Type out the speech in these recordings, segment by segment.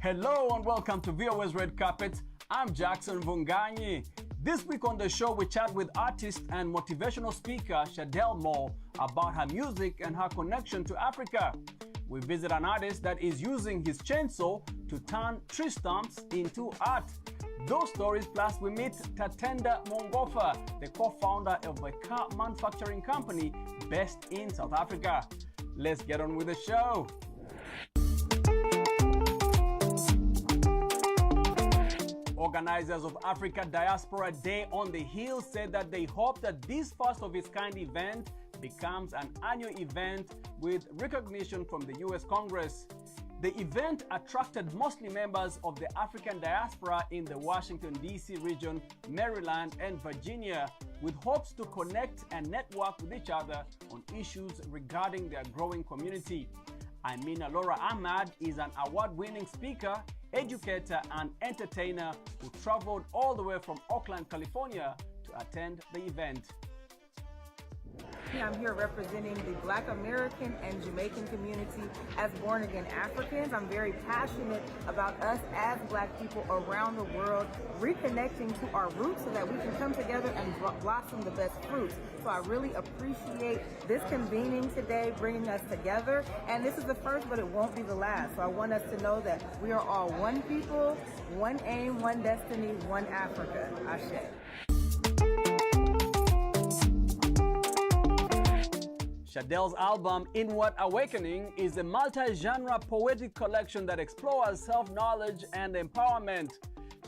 Hello and welcome to VOA's Red Carpet. I'm Jackson Vunganyi. This week on the show, we chat with artist and motivational speaker Shadell Moore about her music and her connection to Africa. We visit an artist that is using his chainsaw to turn tree stumps into art. Those stories, plus we meet Tatenda Mongofa, the co-founder of a car manufacturing company based in South Africa. Let's get on with the show. Organizers of Africa Diaspora Day on the Hill said that they hope that this first-of-its-kind event becomes an annual event with recognition from the U.S. Congress. The event attracted mostly members of the African diaspora in the Washington, D.C. region, Maryland, and Virginia, with hopes to connect and network with each other on issues regarding their growing community. Amina Laura Ahmad is an award-winning speaker, educator, and entertainer who traveled all the way from Oakland, California to attend the event. I'm here representing the Black American and Jamaican community as born-again Africans. I'm very passionate about us as Black people around the world reconnecting to our roots so that we can come together and blossom the best fruits. So I really appreciate this convening today, bringing us together. And this is the first, but it won't be the last. So I want us to know that we are all one people, one aim, one destiny, one Africa. Ashe. Shadell's album, Inward Awakening, is a multi-genre poetic collection that explores self-knowledge and empowerment.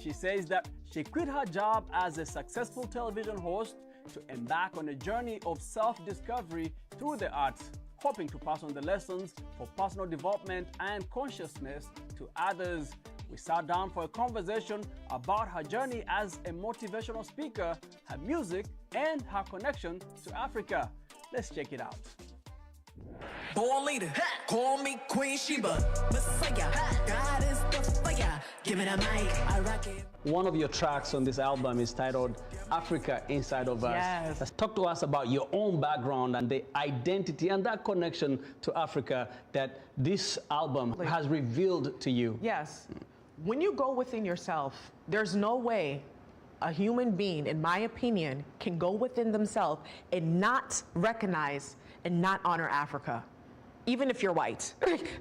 She says that she quit her job as a successful television host to embark on a journey of self-discovery through the arts, hoping to pass on the lessons for personal development and consciousness to others. We sat down for a conversation about her journey as a motivational speaker, her music, and her connection to Africa. Let's check it out. Born leader, call me Queen Sheba, Messiah, God is the fire, give it a mic, I rock it. One of your tracks on this album is titled Africa Inside of Us. Yes. Let's talk to us about your own background and the identity and that connection to Africa that this album has revealed to you. Yes. When you go within yourself, there's no way a human being, in my opinion, can go within themselves and not recognize and not honor Africa, even if you're white,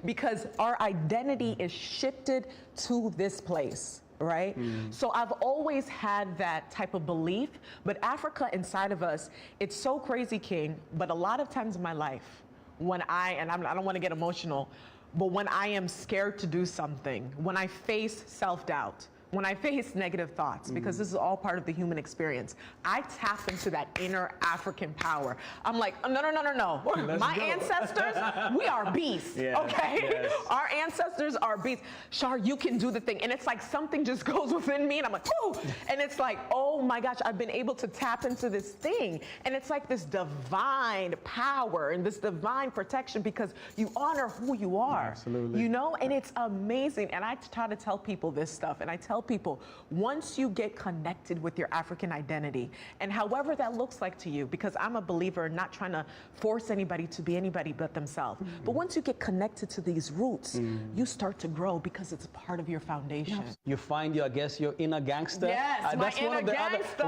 because our identity is shifted to this place, right? So I've always had that type of belief, but Africa inside of us, it's so crazy, King, but a lot of times in my life, when I don't want to get emotional, but when I am scared to do something, when I face self-doubt, when I face negative thoughts, because this is all part of the human experience, I tap into that inner African power. I'm like, oh, no. My ancestors, we are beasts, okay? Yes. Our ancestors are beasts. Shar, you can do the thing. And it's like something just goes within me and I'm like, whoo! And it's like, oh my gosh, I've been able to tap into this thing. And it's like this divine power and this divine protection because you honor who you are. Absolutely. You know, and it's amazing. And I try to tell people this stuff and I tell people, once you get connected with your African identity, and however that looks like to you, because I'm a believer in not trying to force anybody to be anybody but themselves. But once you get connected to these roots, you start to grow because it's part of your foundation. You find your, I guess, your inner gangster. Yes, my that's inner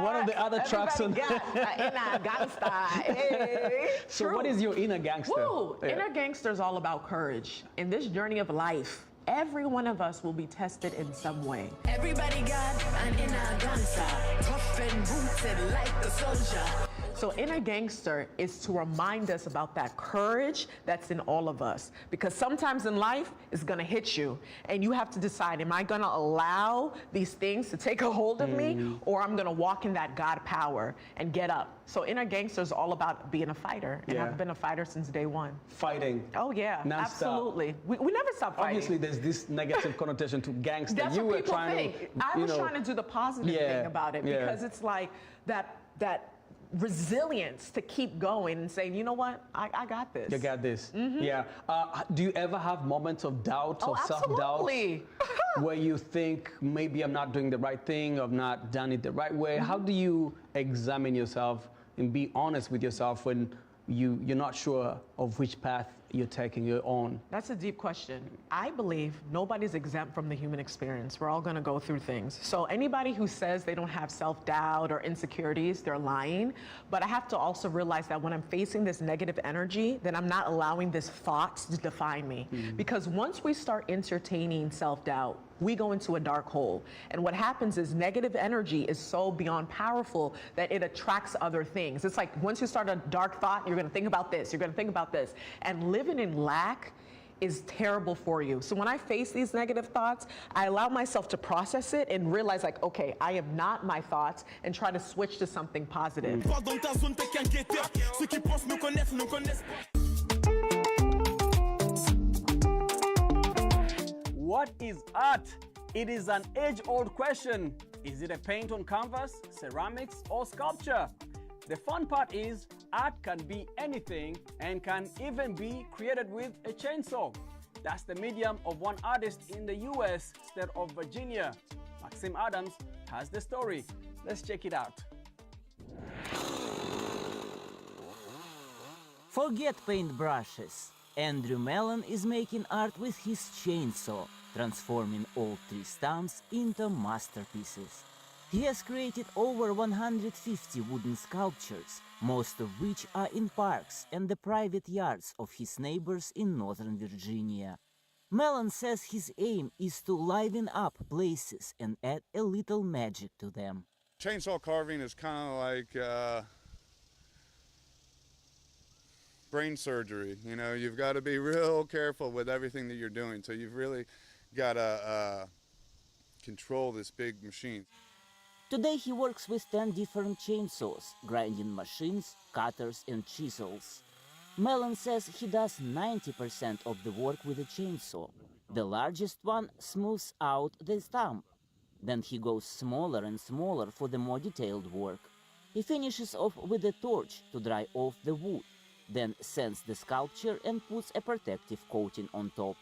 one of the other tracks on. Inner gangster. Hey, so true. what is your inner gangster? Woo, inner gangster is all about courage. In this journey of life, every one of us will be tested in some way. Everybody got an inner gangster, tough and rooted like a soldier. So inner gangster is to remind us about that courage that's in all of us. Because sometimes in life, it's gonna hit you. And you have to decide, am I gonna allow these things to take a hold of me? Or I'm gonna walk in that God power and get up. So inner gangster is all about being a fighter. And I've been a fighter since day one. Fighting. Oh yeah, Non-stop. absolutely. We never stop fighting. Obviously, there's this negative connotation to gangster. That's you what were people trying think. to, I was trying to do the positive thing about it because it's like that resilience to keep going and saying, you know what, I got this. You got this. Yeah. Do you ever have moments of doubt, of self-doubt, absolutely. where you think maybe I'm not doing the right thing, I've not done it the right way? How do you examine yourself and be honest with yourself when you're not sure of which path you're taking your own? That's a deep question. I believe nobody's exempt from the human experience. We're all gonna go through things. So anybody who says they don't have self-doubt or insecurities, they're lying. But I have to also realize that when I'm facing this negative energy, then I'm not allowing this thoughts to define me. Because once we start entertaining self-doubt, we go into a dark hole. And what happens is negative energy is so beyond powerful that it attracts other things. It's like once you start a dark thought, you're gonna think about this, you're gonna think about this. And living in lack is terrible for you. So when I face these negative thoughts, I allow myself to process it and realize like, okay, I am not my thoughts, and try to switch to something positive. What is art? It is an age-old question. Is it a paint on canvas, ceramics, or sculpture? The fun part is art can be anything and can even be created with a chainsaw. That's the medium of one artist in the US state of Virginia. Maxim Adams has the story. Let's check it out. Forget paintbrushes. Andrew Mellon is making art with his chainsaw, transforming old tree stumps into masterpieces. He has created over 150 wooden sculptures, most of which are in parks and the private yards of his neighbors in Northern Virginia. Mellon says his aim is to liven up places and add a little magic to them. Chainsaw carving is kind of like brain surgery. You know, you've got to be real careful with everything that you're doing. So you've really got to control this big machine. Today he works with 10 different chainsaws, grinding machines, cutters and chisels. Mellon says he does 90% of the work with a chainsaw. The largest one smooths out the stump. Then he goes smaller and smaller for the more detailed work. He finishes off with a torch to dry off the wood, then sands the sculpture and puts a protective coating on top.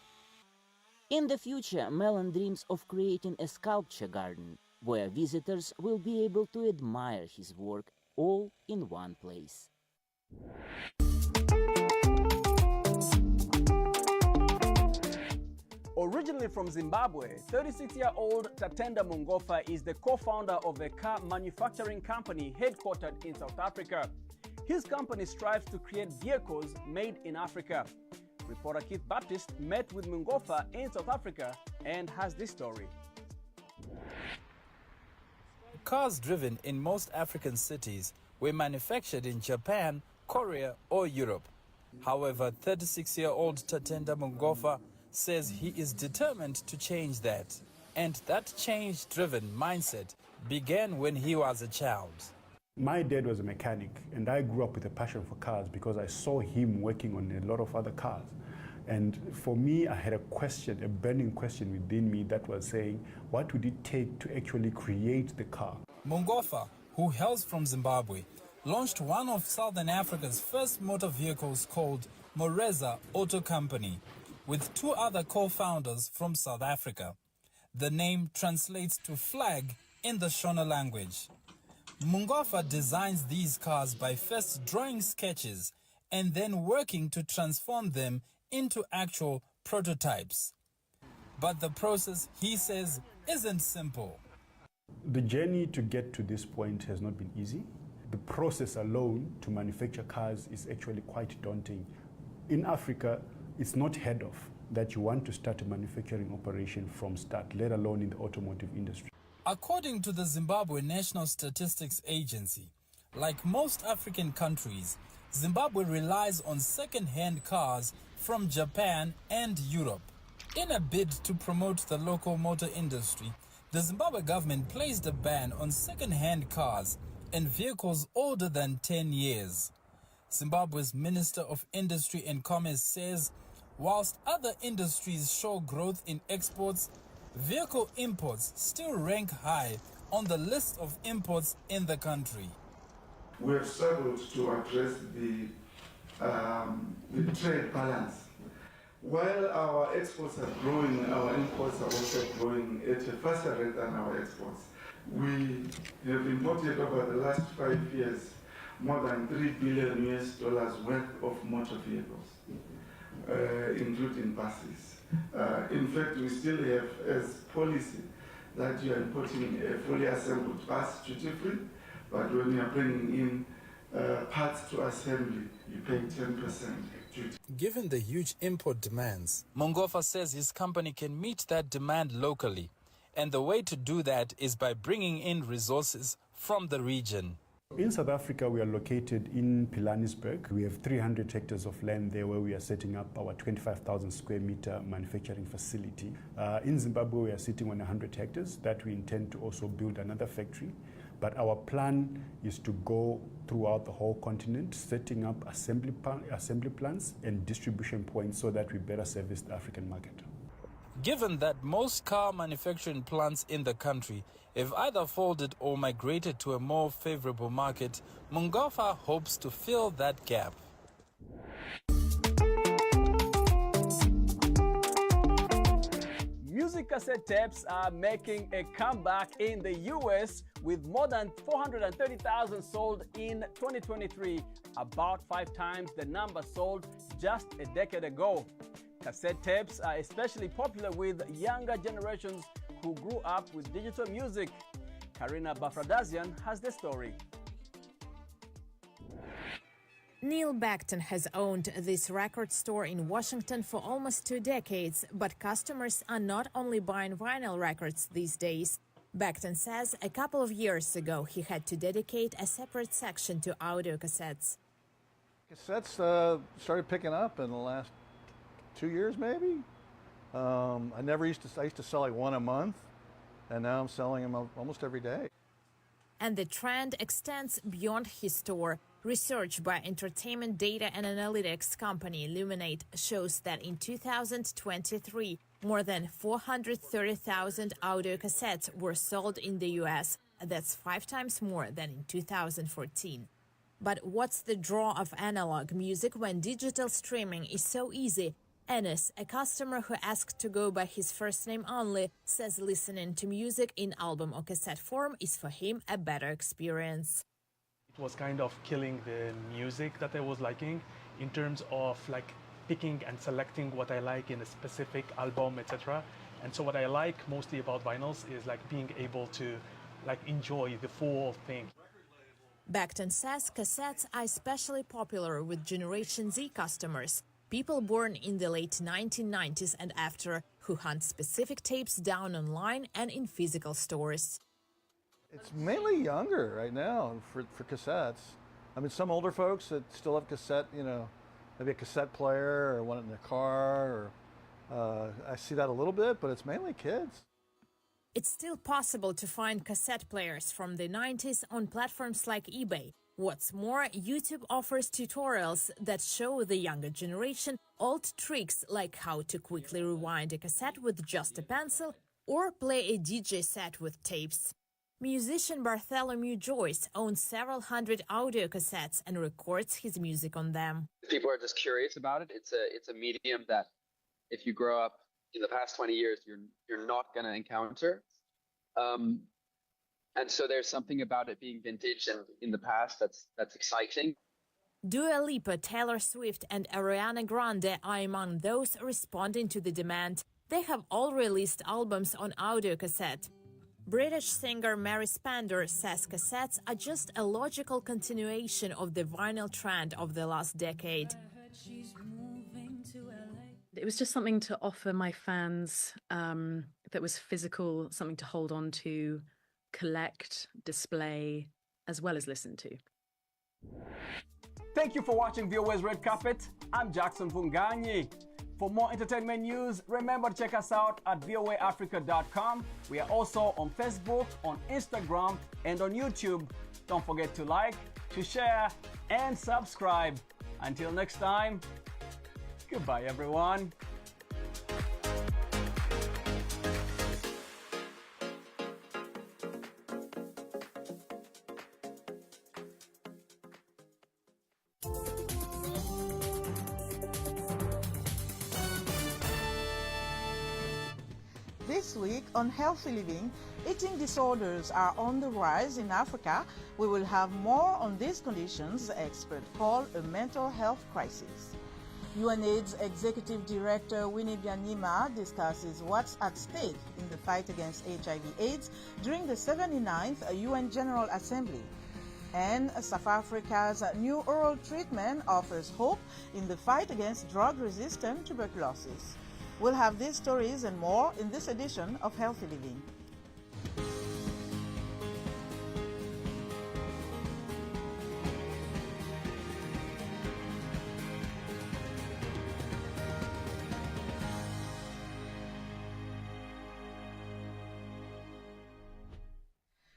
In the future, Mellon dreams of creating a sculpture garden, where visitors will be able to admire his work all in one place. Originally from Zimbabwe, 36-year-old Tatenda Mungofa is the co-founder of a car manufacturing company headquartered in South Africa. His company strives to create vehicles made in Africa. Reporter Keith Baptist met with Mungofa in South Africa and has this story. Cars driven in most African cities were manufactured in Japan, Korea, or Europe. However, 36-year-old Tatenda Mungofa says he is determined to change that. And that change-driven mindset began when he was a child. My dad was a mechanic, and I grew up with a passion for cars because I saw him working on a lot of other cars. And for me, I had a question, a burning question within me that was saying, what would it take to actually create the car? Mungofa, who hails from Zimbabwe, launched one of Southern Africa's first motor vehicles called Moreza Auto Company, with two other co-founders from South Africa. The name translates to flag in the Shona language. Mungofa designs these cars by first drawing sketches and then working to transform them into actual prototypes. But the process, he says, isn't simple. The journey to get to this point has not been easy. The process alone to manufacture cars is actually quite daunting. In Africa, it's not heard of that you want to start a manufacturing operation from start, let alone in the automotive industry. According to the Zimbabwe National Statistics Agency, like most African countries, Zimbabwe relies on second-hand cars from Japan and Europe. In a bid to promote the local motor industry, the Zimbabwe government placed a ban on second-hand cars and vehicles older than 10 years. Zimbabwe's Minister of Industry and Commerce says, whilst other industries show growth in exports, vehicle imports still rank high on the list of imports in the country. We have struggled to address the trade balance. While our exports are growing, our imports are also growing at a faster rate than our exports. We have imported over the last 5 years more than $3 billion worth of motor vehicles, including buses. In fact, we still have as policy that you are importing a fully assembled bus duty-free, but when you are bringing in parts to assembly, you pay 10% duty. Given the huge import demands, Mungofa says his company can meet that demand locally. And the way to do that is by bringing in resources from the region. In South Africa, we are located in Pilanesberg. We have 300 hectares of land there where we are setting up our 25,000 square meter manufacturing facility. In Zimbabwe, we are sitting on 100 hectares that we intend to also build another factory. But our plan is to go throughout the whole continent, setting up assembly plants and distribution points so that we better service the African market. Given that most car manufacturing plants in the country have either folded or migrated to a more favorable market, Mungofa hopes to fill that gap. Music cassette tapes are making a comeback in the US with more than 430,000 sold in 2023, about 5 times the number sold just a decade ago. Cassette tapes are especially popular with younger generations who grew up with digital music. Karina Bafradazian has the story. Neil Backton has owned this record store in Washington for almost 2 decades, but customers are not only buying vinyl records these days. Backton says a couple of years ago he had to dedicate a separate section to audio cassettes. Cassettes started picking up in the last 2 years, maybe. I used to sell like one a month, and now I'm selling them almost every day. And the trend extends beyond his store. Research by entertainment data and analytics company Illuminate shows that in 2023, more than 430,000 audio cassettes were sold in the US. That's 5 times more than in 2014. But what's the draw of analog music when digital streaming is so easy? Enes, a customer who asked to go by his first name only, says listening to music in album or cassette form is for him a better experience. It was kind of killing the music that I was liking in terms of like picking and selecting what I like in a specific album, etc. And so what I like mostly about vinyls is like being able to like enjoy the full thing. Backton says cassettes are especially popular with Generation Z customers. People born in the late 1990s and after, who hunt specific tapes down online and in physical stores. It's mainly younger right now for cassettes. I mean, some older folks that still have cassette, maybe a cassette player or one in their car. I see that a little bit, but it's mainly kids. It's still possible to find cassette players from the 90s on platforms like eBay. What's more, YouTube offers tutorials that show the younger generation old tricks like how to quickly rewind a cassette with just a pencil or play a DJ set with tapes. Musician Bartholomew Joyce owns several hundred audio cassettes and records his music on them. People are just curious about it. It's a medium that if you grow up in the past 20 years you're not going to encounter. And so there's something about it being vintage and in the past that's exciting. Dua Lipa, Taylor Swift and Ariana Grande are among those responding to the demand. They have all released albums on audio cassette. British singer Mary Spander says cassettes are just a logical continuation of the vinyl trend of the last decade. It was just something to offer my fans that was physical, something to hold on to, collect, display, as well as listen to. Thank you for watching VOA's Red Carpet. I'm Jackson Vunganyi. For more entertainment news, remember to check us out at voaafrica.com. We are also on Facebook, on Instagram, and on YouTube. Don't forget to like, to share, and subscribe. Until next time, goodbye, everyone. This week on Healthy Living, eating disorders are on the rise in Africa. We will have more on these conditions experts call a mental health crisis. UNAIDS Executive Director Winnie Byanyima discusses what's at stake in the fight against HIV/AIDS during the 79th UN General Assembly. And South Africa's new oral treatment offers hope in the fight against drug-resistant tuberculosis. We'll have these stories and more in this edition of Healthy Living.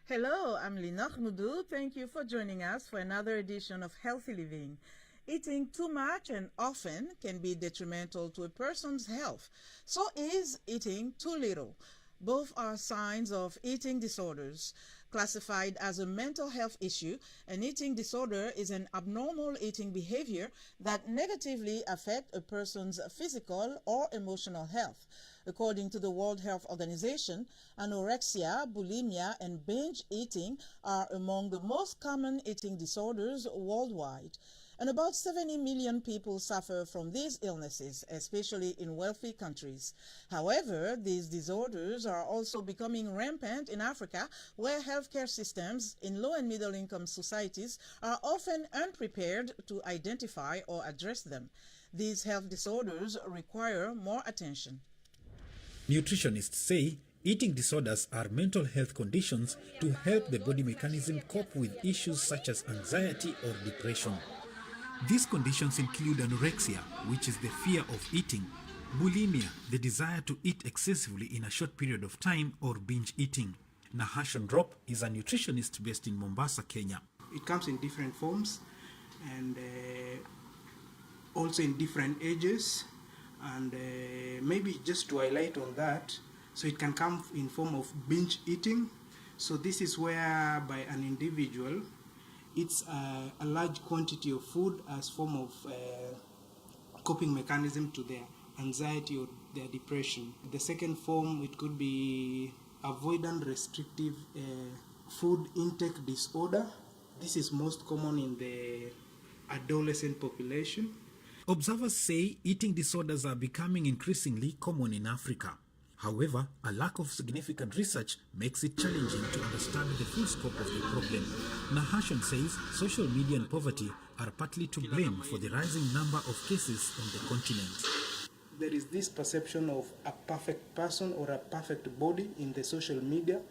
Hello, I'm Linor Moudou. Thank you for joining us for another edition of Healthy Living. Eating too much and often can be detrimental to a person's health. So is eating too little. Both are signs of eating disorders. Classified as a mental health issue, an eating disorder is an abnormal eating behavior that negatively affects a person's physical or emotional health. According to the World Health Organization, anorexia, bulimia, and binge eating are among the most common eating disorders worldwide. And about 70 million people suffer from these illnesses, especially in wealthy countries. However, these disorders are also becoming rampant in Africa, where healthcare systems in low and middle income societies are often unprepared to identify or address them. These health disorders require more attention. Nutritionists say eating disorders are mental health conditions to help the body mechanism cope with issues such as anxiety or depression. These conditions include anorexia, which is the fear of eating, bulimia, the desire to eat excessively in a short period of time, or binge eating. Nahashon Drop is a nutritionist based in Mombasa, Kenya. It comes in different forms and also in different ages. And maybe just to highlight on that, so it can come in form of binge eating. So this is where by an individual eats a large quantity of food as form of coping mechanism to their anxiety or their depression. The second form, it could be avoidant restrictive food intake disorder. This is most common in the adolescent population. Observers say eating disorders are becoming increasingly common in Africa. However, a lack of significant research makes it challenging to understand the full scope of the problem. Nahashon says social media and poverty are partly to blame for the rising number of cases on the continent. There is this perception of a perfect person or a perfect body in the social media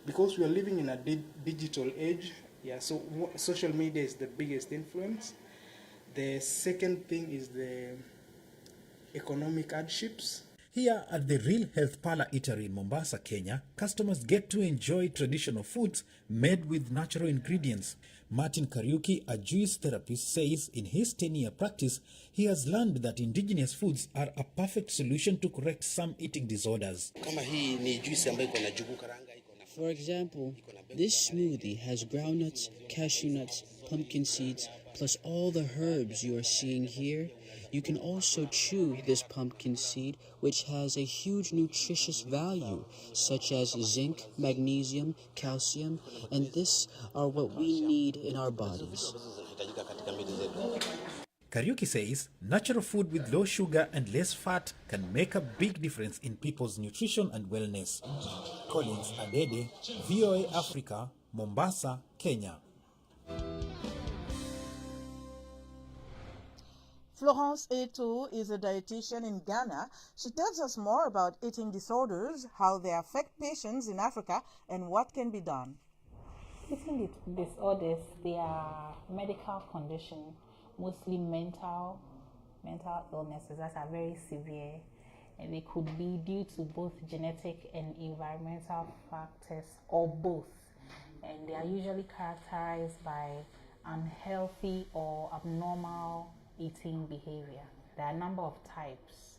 because we are living in a digital age. Yeah, so social media is the biggest influence. The second thing is the economic hardships. Here at the Real Health Parlor Eatery in Mombasa, Kenya, customers get to enjoy traditional foods made with natural ingredients. Martin Kariuki, a Jewish therapist, says in his 10-year practice, he has learned that indigenous foods are a perfect solution to correct some eating disorders. Kama hii ni juice ambayo iko na jugu karanga, iko na For example, this smoothie has groundnuts, cashew nuts, pumpkin seeds, plus all the herbs you are seeing here. You can also chew this pumpkin seed, which has a huge nutritious value, such as zinc, magnesium, calcium, and this are what we need in our bodies. Kariuki says natural food with low sugar and less fat can make a big difference in people's nutrition and wellness. Collins Adede, VOA Africa, Mombasa, Kenya. Florence Etu is a dietitian in Ghana. She tells us more about eating disorders, how they affect patients in Africa, and what can be done. Eating disorders, they are medical conditions, mostly mental illnesses that are very severe, and they could be due to both genetic and environmental factors or both. And they are usually characterized by unhealthy or abnormal eating behavior. There are a number of types,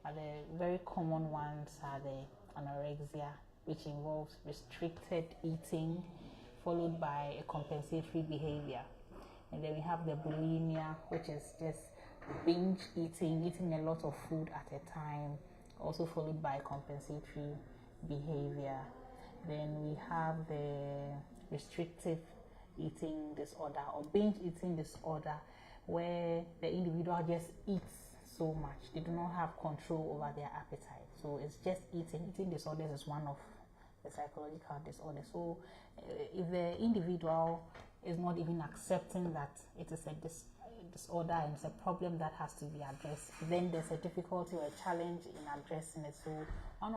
but the very common ones are the anorexia, which involves restricted eating followed by a compensatory behavior. And then we have the bulimia, which is just binge eating a lot of food at a time, also followed by compensatory behavior. Then we have the restrictive eating disorder or binge eating disorder, where the individual just eats so much. They do not have control over their appetite. So it's just eating. Eating disorders is one of the psychological disorders. So if the individual is not even accepting that it is a disorder and it's a problem that has to be addressed, then there's a difficulty or a challenge in addressing it. So one